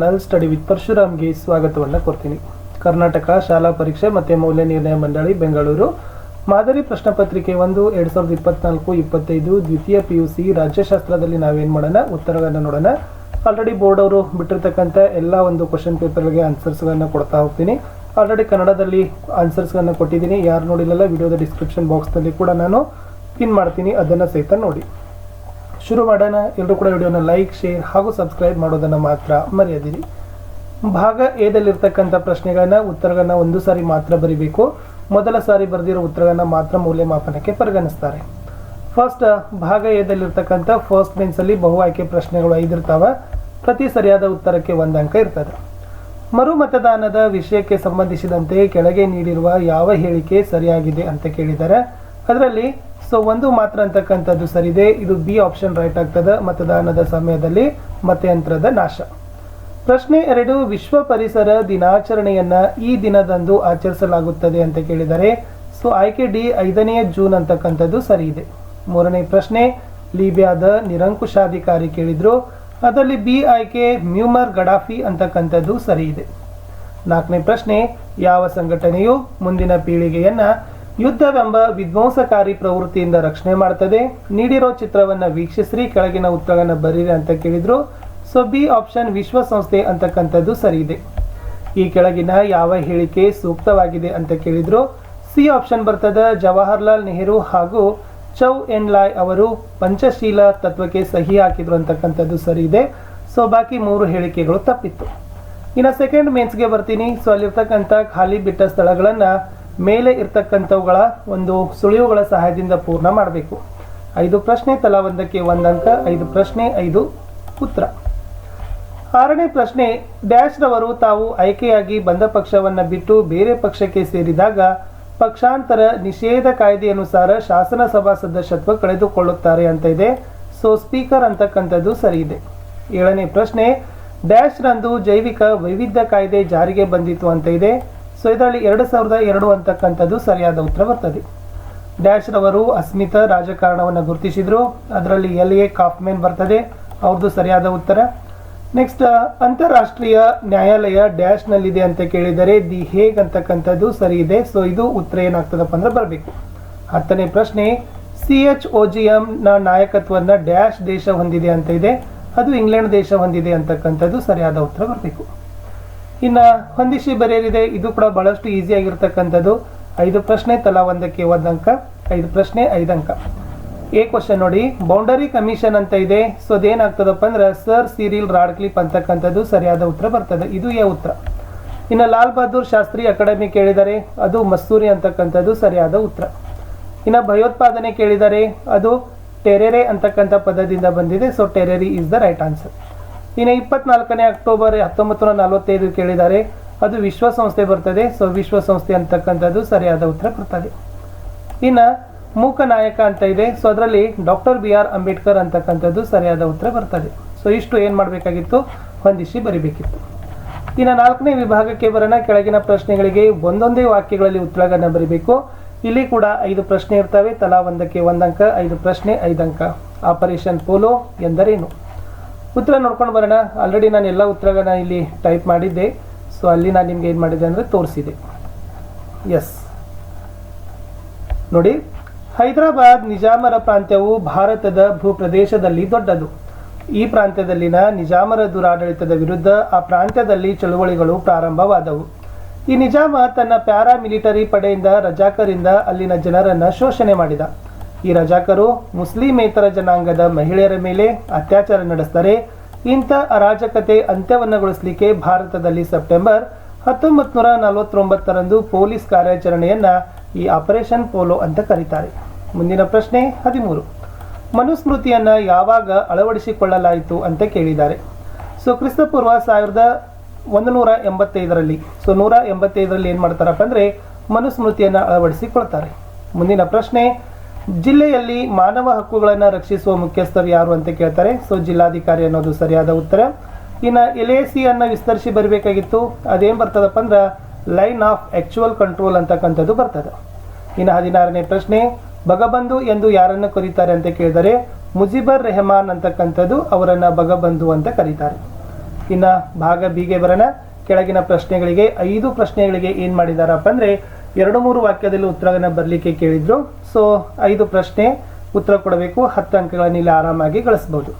Channel study with ಪರಶುರಾಮ್ಗೆ ಸ್ವಾಗತವನ್ನು ಕೊಡ್ತೀನಿ. ಕರ್ನಾಟಕ ಶಾಲಾ ಪರೀಕ್ಷೆ ಮತ್ತು ಮೌಲ್ಯ ನಿರ್ಣಯ ಮಂಡಳಿ ಬೆಂಗಳೂರು ಮಾದರಿ ಪ್ರಶ್ನೆ ಪತ್ರಿಕೆ 1 2024-25 ದ್ವಿತೀಯ PUC ರಾಜ್ಯಶಾಸ್ತ್ರದಲ್ಲಿ ನಾವೇನು ಮಾಡೋಣ, ಉತ್ತರಗಳನ್ನು ನೋಡೋಣ. ಆಲ್ರೆಡಿ ಬೋರ್ಡ್ ಅವರು ಬಿಟ್ಟಿರ್ತಕ್ಕಂಥ ಎಲ್ಲ ಒಂದು ಕ್ವಶನ್ ಪೇಪರ್ಗೆ ಆನ್ಸರ್ಸ್ಗಳನ್ನು ಕೊಡ್ತಾ ಹೋಗ್ತೀನಿ. ಆಲ್ರೆಡಿ ಕನ್ನಡದಲ್ಲಿ ಆನ್ಸರ್ಸ್ಗಳನ್ನು ಕೊಟ್ಟಿದ್ದೀನಿ. ಯಾರು ನೋಡಿಲ್ಲಲ್ಲ, ವಿಡಿಯೋದ ಡಿಸ್ಕ್ರಿಪ್ಷನ್ ಬಾಕ್ಸ್ನಲ್ಲಿ ಕೂಡ ನಾನು ಪಿನ್ ಮಾಡ್ತೀನಿ, ಅದನ್ನು ಸಹಿತ ನೋಡಿ. ಶುರು ಮಾಡೋಣ. ಎಲ್ಲರೂ ಕೂಡ ವಿಡಿಯೋನ ಲೈಕ್, ಶೇರ್ ಹಾಗೂ ಸಬ್ಸ್ಕ್ರೈಬ್ ಮಾಡೋದನ್ನು ಮಾತ್ರ ಮರೆಯದಿರಿ. ಭಾಗ ಎದಲ್ಲಿರ್ತಕ್ಕಂಥ ಪ್ರಶ್ನೆಗಳನ್ನ ಉತ್ತರಗಳನ್ನ ಒಂದು ಸಾರಿ ಮಾತ್ರ ಬರೀಬೇಕು. ಮೊದಲ ಸಾರಿ ಬರೆದಿರೋ ಉತ್ತರಗಳನ್ನ ಮಾತ್ರ ಮೌಲ್ಯಮಾಪನಕ್ಕೆ ಪರಿಗಣಿಸ್ತಾರೆ. ಫಸ್ಟ್ ಭಾಗ ಎದಲ್ಲಿರ್ತಕ್ಕಂಥ ಫಸ್ಟ್ ಬೆಂಚಲ್ಲಿ ಬಹು ಆಯ್ಕೆ ಪ್ರಶ್ನೆಗಳು 5 ಇರ್ತಾವ. ಪ್ರತಿ ಸರಿಯಾದ ಉತ್ತರಕ್ಕೆ 1 ಅಂಕ ಇರ್ತದೆ. ಮರು ಮತದಾನದ ವಿಷಯಕ್ಕೆ ಸಂಬಂಧಿಸಿದಂತೆ ಕೆಳಗೆ ನೀಡಿರುವ ಯಾವ ಹೇಳಿಕೆ ಸರಿಯಾಗಿದೆ ಅಂತ ಕೇಳಿದ್ದಾರೆ. ಅದರಲ್ಲಿ ಒಂದು ಮಾತ್ರ ಅಂತಕ್ಕಂಥದ್ದು ಸರಿದೆ. ಇದು ಬಿ ಆಪ್ಷನ್ ರೈಟ್ ಆಗ್ತದೆ. ಮತದಾನದ ಸಮಯದಲ್ಲಿ ಮತಯಂತ್ರದ ನಾಶ. ಪ್ರಶ್ನೆ 2, ವಿಶ್ವ ಪರಿಸರ ದಿನಾಚರಣೆಯನ್ನ ಈ ದಿನದಂದು ಆಚರಿಸಲಾಗುತ್ತದೆ ಅಂತ ಕೇಳಿದ್ದಾರೆ. ಆಯ್ಕೆ ಡಿ 5ನೇ ಜೂನ್ ಅಂತಕ್ಕಂಥದ್ದು ಸರಿ ಇದೆ. 3ನೇ ಪ್ರಶ್ನೆ, ಲಿಬಿಯಾದ ನಿರಂಕುಶಾಧಿಕಾರಿ ಕೇಳಿದ್ರು. ಅದರಲ್ಲಿ ಬಿ ಆಯ್ಕೆ ಮ್ಯೂಮರ್ ಗಡಾಫಿ ಅಂತಕ್ಕಂಥದ್ದು ಸರಿ ಇದೆ. 4ನೇ ಪ್ರಶ್ನೆ, ಯಾವ ಸಂಘಟನೆಯು ಮುಂದಿನ ಪೀಳಿಗೆಯನ್ನ ಯುದ್ಧವೆಂಬ ವಿಧ್ವಂಸಕಾರಿ ಪ್ರವೃತ್ತಿಯಿಂದ ರಕ್ಷಣೆ ಮಾಡ್ತದೆ? ನೀಡಿರೋ ಚಿತ್ರವನ್ನ ವೀಕ್ಷಿಸ್ರಿ, ಕೆಳಗಿನ ಉತ್ತರವನ್ನು ಬರೀರಿ ಅಂತ ಕೇಳಿದ್ರು. ಬಿ ಆಪ್ಷನ್ ವಿಶ್ವಸಂಸ್ಥೆ ಅಂತಕ್ಕಂಥದ್ದು ಸರಿ ಇದೆ. ಈ ಕೆಳಗಿನ ಯಾವ ಹೇಳಿಕೆ ಸೂಕ್ತವಾಗಿದೆ ಅಂತ ಕೇಳಿದ್ರು. ಸಿ ಆಪ್ಷನ್ ಬರ್ತದೆ. ಜವಾಹರ್ಲಾಲ್ ನೆಹರು ಹಾಗೂ ಚೌ ಎನ್ ಲಾಯ್ ಅವರು ಪಂಚಶೀಲ ತತ್ವಕ್ಕೆ ಸಹಿ ಹಾಕಿದ್ರು ಅಂತಕ್ಕಂಥದ್ದು ಸರಿ ಇದೆ. ಬಾಕಿ 3 ಹೇಳಿಕೆಗಳು ತಪ್ಪಿತ್ತು. ಇನ್ನು ಸೆಕೆಂಡ್ ಮೇನ್ಸ್ಗೆ ಬರ್ತೀನಿ. ಅಲ್ಲಿರ್ತಕ್ಕಂಥ ಖಾಲಿ ಬಿಟ್ಟ ಸ್ಥಳಗಳನ್ನ ಮೇಲೆ ಇರ್ತಕ್ಕಂಥವುಗಳ ಒಂದು ಸುಳಿವುಗಳ ಸಹಾಯದಿಂದ ಪೂರ್ಣ ಮಾಡಬೇಕು. 5 ಪ್ರಶ್ನೆ, ತಲಾ ಒಂದಕ್ಕೆ 1 ಅಂಕ. 5 ಪ್ರಶ್ನೆ 5 ಉತ್ತರ. 6ನೇ ಪ್ರಶ್ನೆ, ಡ್ಯಾಶ್ ರವರು ತಾವು ಆಯ್ಕೆಯಾಗಿ ಬಂದ ಪಕ್ಷವನ್ನ ಬಿಟ್ಟು ಬೇರೆ ಪಕ್ಷಕ್ಕೆ ಸೇರಿದಾಗ ಪಕ್ಷಾಂತರ ನಿಷೇಧ ಕಾಯ್ದೆಯನುಸಾರ ಶಾಸನಸಭಾ ಸದಸ್ಯತ್ವ ಕಳೆದುಕೊಳ್ಳುತ್ತಾರೆ ಅಂತ ಇದೆ. ಸ್ಪೀಕರ್ ಅಂತಕ್ಕಂಥದ್ದು ಸರಿ ಇದೆ. 7ನೇ ಪ್ರಶ್ನೆ, ಡ್ಯಾಶ್ ರಂದು ಜೈವಿಕ ವೈವಿಧ್ಯ ಕಾಯ್ದೆ ಜಾರಿಗೆ ಬಂದಿತ್ತು ಅಂತ ಇದೆ. ಇದರಲ್ಲಿ 2002 ಅಂತಕ್ಕಂಥದ್ದು ಸರಿಯಾದ ಉತ್ತರ ಬರ್ತದೆ. ಡ್ಯಾಶ್ ರವರು ಅಸ್ಮಿತ ರಾಜಕಾರಣವನ್ನು ಗುರುತಿಸಿದ್ರು. ಅದರಲ್ಲಿ LA ಕಾಫ್ಮೆನ್ ಬರ್ತದೆ, ಅವ್ರದ್ದು ಸರಿಯಾದ ಉತ್ತರ. ನೆಕ್ಸ್ಟ್, ಅಂತಾರಾಷ್ಟ್ರೀಯ ನ್ಯಾಯಾಲಯ ಡ್ಯಾಶ್ ನಲ್ಲಿದೆ ಅಂತ ಕೇಳಿದರೆ ದಿ ಹೇಗ್ ಅಂತಕ್ಕಂಥದ್ದು ಸರಿ ಇದೆ. ಇದು ಉತ್ತರ ಏನಾಗ್ತದಪ್ಪ ಅಂದ್ರೆ ಬರಬೇಕು. 10ನೇ ಪ್ರಶ್ನೆ, CHOGM ನ ನಾಯಕತ್ವವನ್ನು ಡ್ಯಾಶ್ ದೇಶ ಹೊಂದಿದೆ ಅಂತ ಇದೆ. ಅದು ಇಂಗ್ಲೆಂಡ್ ದೇಶ ಹೊಂದಿದೆ ಅಂತಕ್ಕಂಥದ್ದು ಸರಿಯಾದ ಉತ್ತರ ಬರಬೇಕು. ಇನ್ನು ಹೊಂದಿಸಿ ಬರೆಯಲಿದೆ. ಇದು ಕೂಡ ಬಹಳಷ್ಟು ಈಸಿ ಆಗಿರ್ತಕ್ಕಂಥದ್ದು. 5 ಪ್ರಶ್ನೆ, ತಲಾ ಒಂದಕ್ಕೆ 1 ಅಂಕ. 5 ಪ್ರಶ್ನೆ 5 ಅಂಕ. ಎ ಕ್ವಶನ್ ನೋಡಿ, ಬೌಂಡರಿ ಕಮಿಷನ್ ಅಂತ ಇದೆ. ಅದೇನಾಗ್ತದಪ್ಪ ಅಂದ್ರೆ ಸರ್ ಸಿರಿಲ್ ರಾಡ್ಕ್ಲಿಫ್ ಅಂತಕ್ಕಂಥದ್ದು ಸರಿಯಾದ ಉತ್ತರ ಬರ್ತದೆ. ಇದು ಎ ಉತ್ತರ. ಇನ್ನು ಲಾಲ್ ಬಹದ್ದೂರ್ ಶಾಸ್ತ್ರಿ ಅಕಾಡೆಮಿ ಕೇಳಿದರೆ ಅದು ಮಸ್ಸೂರಿ ಅಂತಕ್ಕಂಥದ್ದು ಸರಿಯಾದ ಉತ್ತರ. ಇನ್ನು ಭಯೋತ್ಪಾದನೆ ಕೇಳಿದರೆ ಅದು ಟೆರೆರೆ ಅಂತಕ್ಕಂಥ ಪದದಿಂದ ಬಂದಿದೆ. ಟೆರೆರಿ ಇಸ್ ದ ರೈಟ್ ಆನ್ಸರ್. ಇನ್ನು 24ನೇ ಅಕ್ಟೋಬರ್ 1945 ಕೇಳಿದ್ದಾರೆ. ಅದು ವಿಶ್ವಸಂಸ್ಥೆ ಬರ್ತದೆ. ವಿಶ್ವಸಂಸ್ಥೆ ಅಂತಕ್ಕಂಥದ್ದು ಸರಿಯಾದ ಉತ್ತರ ಬರ್ತದೆ. ಇನ್ನು ಮೂಕ ನಾಯಕ ಅಂತ ಇದೆ. ಅದರಲ್ಲಿ ಡಾಕ್ಟರ್ BR ಅಂಬೇಡ್ಕರ್ ಅಂತಕ್ಕಂಥದ್ದು ಸರಿಯಾದ ಉತ್ತರ ಬರ್ತದೆ. ಇಷ್ಟು ಏನು ಮಾಡಬೇಕಾಗಿತ್ತು, ಹೊಂದಿಸಿ ಬರಿಬೇಕಿತ್ತು. ಇನ್ನು 4ನೇ ವಿಭಾಗಕ್ಕೆ ಬರೋಣ. ಕೆಳಗಿನ ಪ್ರಶ್ನೆಗಳಿಗೆ ಒಂದೊಂದೇ ವಾಕ್ಯಗಳಲ್ಲಿ ಉತ್ತರಗಳನ್ನು ಬರೀಬೇಕು. ಇಲ್ಲಿ ಕೂಡ 5 ಪ್ರಶ್ನೆ ಇರ್ತವೆ. ತಲಾ ಒಂದಕ್ಕೆ 1 ಅಂಕ. 5 ಪ್ರಶ್ನೆ 5 ಅಂಕ. ಆಪರೇಷನ್ ಪೋಲೋ ಎಂದರೇನು? ಉತ್ತರ ನೋಡ್ಕೊಂಡು ಬರೋಣ. ಆಲ್ರೆಡಿ ನಾನು ಎಲ್ಲ ಉತ್ತರಗಳನ್ನ ಇಲ್ಲಿ ಟೈಪ್ ಮಾಡಿದ್ದೆ. ಅಲ್ಲಿ ನಾನು ನಿಮ್ಗೆ ಏನು ಮಾಡಿದೆ ಅಂದರೆ ತೋರಿಸಿದೆ. ಎಸ್ ನೋಡಿ, ಹೈದರಾಬಾದ್ ನಿಜಾಮರ ಪ್ರಾಂತ್ಯವು ಭಾರತದ ಭೂಪ್ರದೇಶದಲ್ಲಿ ದೊಡ್ಡದು. ಈ ಪ್ರಾಂತ್ಯದಲ್ಲಿನ ನಿಜಾಮರ ದುರಾಡಳಿತದ ವಿರುದ್ಧ ಆ ಪ್ರಾಂತ್ಯದಲ್ಲಿ ಚಳುವಳಿಗಳು ಪ್ರಾರಂಭವಾದವು. ಈ ನಿಜಾಮ ತನ್ನ ಪ್ಯಾರಾ ಮಿಲಿಟರಿ ಪಡೆಯಿಂದ ರಜಾಕರಿಂದ ಅಲ್ಲಿನ ಜನರನ್ನ ಶೋಷಣೆ ಮಾಡಿದ. ಈ ರಜಾಕರು ಮುಸ್ಲಿಮೇತರ ಜನಾಂಗದ ಮಹಿಳೆಯರ ಮೇಲೆ ಅತ್ಯಾಚಾರ ನಡೆಸ್ತಾರೆ. ಇಂಥ ಅರಾಜಕತೆ ಅಂತ್ಯವನ್ನಗೊಳಿಸಲಿಕ್ಕೆ ಭಾರತದಲ್ಲಿ ಸೆಪ್ಟೆಂಬರ್ 1949ರಂದು ಪೊಲೀಸ್ ಕಾರ್ಯಾಚರಣೆಯನ್ನ ಈ ಆಪರೇಷನ್ ಪೋಲೋ ಅಂತ ಕರೀತಾರೆ. ಮುಂದಿನ ಪ್ರಶ್ನೆ 13, ಮನುಸ್ಮೃತಿಯನ್ನ ಯಾವಾಗ ಅಳವಡಿಸಿಕೊಳ್ಳಲಾಯಿತು ಅಂತ ಕೇಳಿದ್ದಾರೆ. ಕ್ರಿಸ್ತಪೂರ್ವ 1185ರಲ್ಲಿ 185ರಲ್ಲಿ ಏನು ಮಾಡ್ತಾರಪ್ಪ ಅಂದ್ರೆ ಮನುಸ್ಮೃತಿಯನ್ನ ಅಳವಡಿಸಿಕೊಳ್ತಾರೆ. ಮುಂದಿನ ಪ್ರಶ್ನೆ, ಜಿಲ್ಲೆಯಲ್ಲಿ ಮಾನವ ಹಕ್ಕುಗಳನ್ನು ರಕ್ಷಿಸುವ ಮುಖ್ಯಸ್ಥರು ಯಾರು ಅಂತ ಕೇಳ್ತಾರೆ. ಜಿಲ್ಲಾಧಿಕಾರಿ ಅನ್ನೋದು ಸರಿಯಾದ ಉತ್ತರ. ಇನ್ನು LAC ಅನ್ನ ವಿಸ್ತರಿಸಿ ಬರಬೇಕಾಗಿತ್ತು. ಅದೇನು ಬರ್ತದಪ್ಪ ಅಂದ್ರೆ ಲೈನ್ ಆಫ್ ಆಕ್ಚುಯಲ್ ಕಂಟ್ರೋಲ್ ಅಂತಕ್ಕಂಥದ್ದು ಬರ್ತದೆ. ಇನ್ನು 16ನೇ ಪ್ರಶ್ನೆ, ಭಗಬಂಧು ಎಂದು ಯಾರನ್ನು ಕರೀತಾರೆ ಅಂತ ಕೇಳಿದರೆ ಮುಜಿಬರ್ ರೆಹಮಾನ್ ಅಂತಕ್ಕಂಥದ್ದು ಅವರನ್ನ ಭಗಬಂಧು ಅಂತ ಕರೀತಾರೆ. ಇನ್ನು ಭಾಗ ಬಿಗೆ ಬರೋಣ. ಕೆಳಗಿನ ಪ್ರಶ್ನೆಗಳಿಗೆ 5 ಪ್ರಶ್ನೆಗಳಿಗೆ ಏನು ಮಾಡಿದಾರಪ್ಪ ಅಂದರೆ 2-3 ವಾಕ್ಯದಲ್ಲಿ ಉತ್ತರವನ್ನು ಬರಲಿಕ್ಕೆ ಕೇಳಿದ್ರು. ಸೊ 5 ಪ್ರಶ್ನೆ ಉತ್ತರ ಕೊಡಬೇಕು. 10 ಅಂಕಗಳನ್ನು ಇಲ್ಲಿ ಆರಾಮಾಗಿ ಗಳಿಸ್ಬೋದು.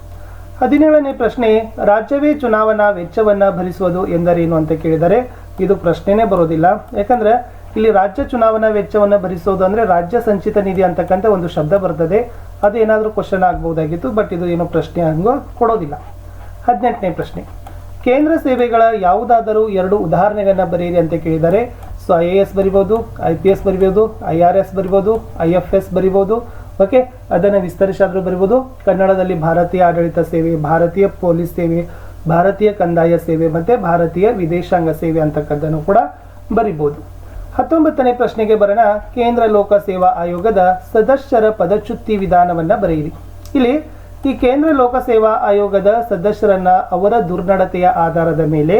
17ನೇ ಪ್ರಶ್ನೆ, ರಾಜ್ಯವೇ ಚುನಾವಣಾ ವೆಚ್ಚವನ್ನು ಭರಿಸುವುದು ಎಂದರೇನು ಅಂತ ಕೇಳಿದರೆ ಇದು ಪ್ರಶ್ನೆನೇ ಬರೋದಿಲ್ಲ. ಯಾಕಂದ್ರೆ ಇಲ್ಲಿ ರಾಜ್ಯ ಚುನಾವಣಾ ವೆಚ್ಚವನ್ನು ಭರಿಸೋದು ಅಂದರೆ ರಾಜ್ಯ ಸಂಚಿತ ನಿಧಿ ಅಂತಕ್ಕಂಥ ಒಂದು ಶಬ್ದ ಬರ್ತದೆ. ಅದು ಏನಾದರೂ ಕ್ವಶನ್ ಆಗ್ಬೋದಾಗಿತ್ತು, ಬಟ್ ಇದು ಏನು ಪ್ರಶ್ನೆ ಹಂಗೋ ಕೊಡೋದಿಲ್ಲ. 18ನೇ ಪ್ರಶ್ನೆ, ಕೇಂದ್ರ ಸೇವೆಗಳ ಯಾವುದಾದರೂ 2 ಉದಾಹರಣೆಗಳನ್ನ ಬರೆಯಿರಿ ಅಂತ ಕೇಳಿದರೆ ಸೊ IAS ಬರಿಬೋದು, IPS ಬರಿಬೋದು, IRS ಬರಿಬೋದು, IFS ಬರಿಬೋದು. ಓಕೆ, ಅದನ್ನು ವಿಸ್ತರಿಸಾದರೂ ಬರಿಬೋದು. ಕನ್ನಡದಲ್ಲಿ ಭಾರತೀಯ ಆಡಳಿತ ಸೇವೆ, ಭಾರತೀಯ ಪೊಲೀಸ್ ಸೇವೆ, ಭಾರತೀಯ ಕಂದಾಯ ಸೇವೆ ಮತ್ತು ಭಾರತೀಯ ವಿದೇಶಾಂಗ ಸೇವೆ ಅಂತಕ್ಕದ್ದನ್ನು ಕೂಡ ಬರಿಬೋದು. 19ನೇ ಪ್ರಶ್ನೆಗೆ ಬರೋಣ. ಕೇಂದ್ರ ಲೋಕ ಸೇವಾ ಆಯೋಗದ ಸದಸ್ಯರ ಪದಚ್ಯುತಿ ವಿಧಾನವನ್ನು ಬರೆಯಿರಿ. ಇಲ್ಲಿ ಈ ಕೇಂದ್ರ ಲೋಕ ಸೇವಾ ಆಯೋಗದ ಸದಸ್ಯರನ್ನ ಅವರ ದುರ್ನಡತೆಯ ಆಧಾರದ ಮೇಲೆ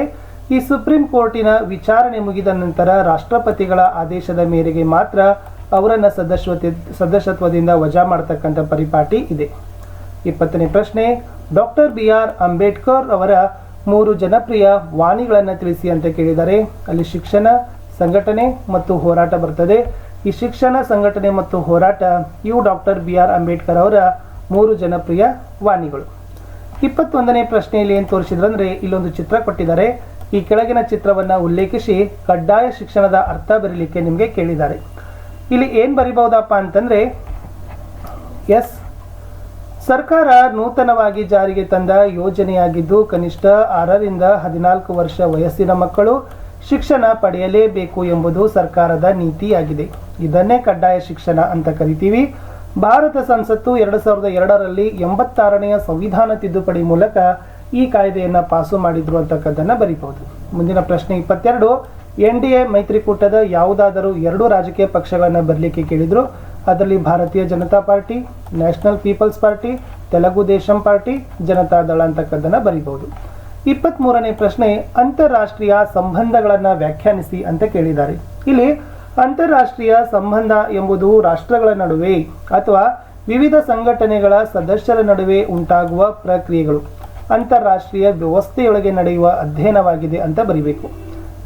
ಈ ಸುಪ್ರೀಂ ಕೋರ್ಟಿನ ವಿಚಾರಣೆ ಮುಗಿದ ನಂತರ ರಾಷ್ಟ್ರಪತಿಗಳ ಆದೇಶದ ಮೇರೆಗೆ ಮಾತ್ರ ಅವರನ್ನು ಸದಸ್ಯತ್ವದಿಂದ ವಜಾ ಮಾಡತಕ್ಕಂಥ ಪರಿಪಾಟಿ ಇದೆ. 20ನೇ ಪ್ರಶ್ನೆ, ಡಾಕ್ಟರ್ BR ಅಂಬೇಡ್ಕರ್ ಅವರ 3 ಜನಪ್ರಿಯ ವಾಣಿಗಳನ್ನು ತಿಳಿಸಿ ಅಂತ ಕೇಳಿದರೆ ಅಲ್ಲಿ ಶಿಕ್ಷಣ, ಸಂಘಟನೆ ಮತ್ತು ಹೋರಾಟ ಬರ್ತದೆ. ಈ ಶಿಕ್ಷಣ, ಸಂಘಟನೆ ಮತ್ತು ಹೋರಾಟ ಇವು ಡಾಕ್ಟರ್ BR ಅಂಬೇಡ್ಕರ್ ಅವರ 3 ಜನಪ್ರಿಯ ವಾಣಿಗಳು. 21ನೇ ಪ್ರಶ್ನೆಯಲ್ಲಿ ಏನು ತೋರಿಸಿದ್ರಂದ್ರೆ ಇಲ್ಲೊಂದು ಚಿತ್ರ ಕೊಟ್ಟಿದ್ದಾರೆ. ಈ ಕೆಳಗಿನ ಚಿತ್ರವನ್ನು ಉಲ್ಲೇಖಿಸಿ ಕಡ್ಡಾಯ ಶಿಕ್ಷಣದ ಅರ್ಥ ಬರೀಲಿಕ್ಕೆ ನಿಮಗೆ ಕೇಳಿದ್ದಾರೆ. ಇಲ್ಲಿ ಏನು ಬರಿಬಹುದಪ್ಪ ಅಂತಂದ್ರೆ ಎಸ್, ಸರ್ಕಾರ ನೂತನವಾಗಿ ಜಾರಿಗೆ ತಂದ ಯೋಜನೆಯಾಗಿದ್ದು ಕನಿಷ್ಠ 6ರಿಂದ 14 ವರ್ಷ ವಯಸ್ಸಿನ ಮಕ್ಕಳು ಶಿಕ್ಷಣ ಪಡೆಯಲೇಬೇಕು ಎಂಬುದು ಸರ್ಕಾರದ ನೀತಿಯಾಗಿದೆ. ಇದನ್ನೇ ಕಡ್ಡಾಯ ಶಿಕ್ಷಣ ಅಂತ ಕರಿತೀವಿ. ಭಾರತ ಸಂಸತ್ತು 2002ರಲ್ಲಿ 86ನೇ ಸಂವಿಧಾನ ತಿದ್ದುಪಡಿ ಮೂಲಕ ಈ ಕಾಯ್ದೆಯನ್ನು ಪಾಸು ಮಾಡಿದ್ರು ಅಂತಕ್ಕದ್ದನ್ನು ಬರೀಬಹುದು. ಮುಂದಿನ ಪ್ರಶ್ನೆ 22, NDA ಮೈತ್ರಿಕೂಟದ ಯಾವುದಾದರೂ 2 ರಾಜಕೀಯ ಪಕ್ಷಗಳನ್ನು ಬರಲಿಕ್ಕೆ ಕೇಳಿದ್ರು. ಅದರಲ್ಲಿ Bharatiya Janata party, national People's party, Telugu Desam party, Janata Dal ಅಂತಕ್ಕದ್ದನ್ನು ಬರೀಬಹುದು. 23ನೇ ಪ್ರಶ್ನೆ, ಅಂತಾರಾಷ್ಟ್ರೀಯ ಸಂಬಂಧಗಳನ್ನು ವ್ಯಾಖ್ಯಾನಿಸಿ ಅಂತ ಕೇಳಿದ್ದಾರೆ. ಇಲ್ಲಿ ಅಂತಾರಾಷ್ಟ್ರೀಯ ಸಂಬಂಧ ಎಂಬುದು ರಾಷ್ಟ್ರಗಳ ನಡುವೆ ಅಥವಾ ವಿವಿಧ ಸಂಘಟನೆಗಳ ಸದಸ್ಯರ ನಡುವೆ ಉಂಟಾಗುವ ಪ್ರಕ್ರಿಯೆಗಳು, ಅಂತಾರಾಷ್ಟ್ರೀಯ ವ್ಯವಸ್ಥೆಯೊಳಗೆ ನಡೆಯುವ ಅಧ್ಯಯನವಾಗಿದೆ ಅಂತ ಬರಿಬೇಕು.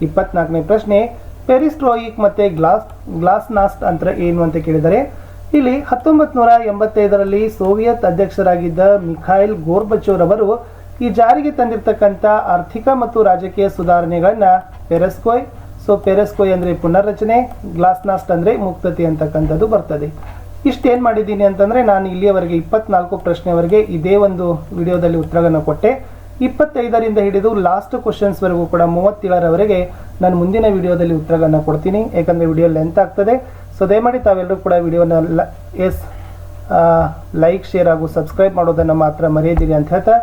24ನೇ ಪ್ರಶ್ನೆ, ಪೆರಿಸ್ಟ್ರೋಯಿಕ್ ಮತ್ತು ಗ್ಲಾಸ್ನಾಸ್ಟ್ ಅಂತ ಏನು ಅಂತ ಕೇಳಿದರೆ ಇಲ್ಲಿ 1985ರಲ್ಲಿ ಸೋವಿಯತ್ ಅಧ್ಯಕ್ಷರಾಗಿದ್ದ ಮಿಖಾಯಿಲ್ ಗೋರ್ಬಚೋವ್ ರವರು ಈ ಜಾರಿಗೆ ತಂದಿರತಕ್ಕಂಥ ಆರ್ಥಿಕ ಮತ್ತು ರಾಜಕೀಯ ಸುಧಾರಣೆಗಳನ್ನ ಪೆರೆಸ್ಕೋಯ್, ಸೊ ಪೆರೆಸ್ಕೋಯ್ ಅಂದರೆ ಪುನರ್ರಚನೆ, ಗ್ಲಾಸ್ನಾಸ್ಟ್ ಅಂದರೆ ಮುಕ್ತತೆ ಅಂತಕ್ಕಂಥದ್ದು ಬರ್ತದೆ. ಇಷ್ಟೇನು ಮಾಡಿದ್ದೀನಿ ಅಂತಂದರೆ ನಾನು ಇಲ್ಲಿಯವರೆಗೆ 24 ಪ್ರಶ್ನೆವರೆಗೆ ಇದೇ ಒಂದು ವಿಡಿಯೋದಲ್ಲಿ ಉತ್ತರವನ್ನು ಕೊಟ್ಟೆ. 25ರಿಂದ ಹಿಡಿದು ಲಾಸ್ಟ್ ಕ್ವಶನ್ಸ್ವರೆಗೂ ಕೂಡ 37ರವರೆಗೆ ನಾನು ಮುಂದಿನ ವಿಡಿಯೋದಲ್ಲಿ ಉತ್ತರವನ್ನು ಕೊಡ್ತೀನಿ. ಯಾಕಂದರೆ ವಿಡಿಯೋ ಲೆಂತ್ ಆಗ್ತದೆ. ಸೊ ದಯಮಾಡಿ ತಾವೆಲ್ಲರೂ ಕೂಡ ವಿಡಿಯೋನ ಲೈಕ್, ಶೇರ್ ಹಾಗೂ ಸಬ್ಸ್ಕ್ರೈಬ್ ಮಾಡೋದನ್ನು ಮಾತ್ರ ಮರೆಯದಿರಿ ಅಂತ ಹೇಳ್ತಾ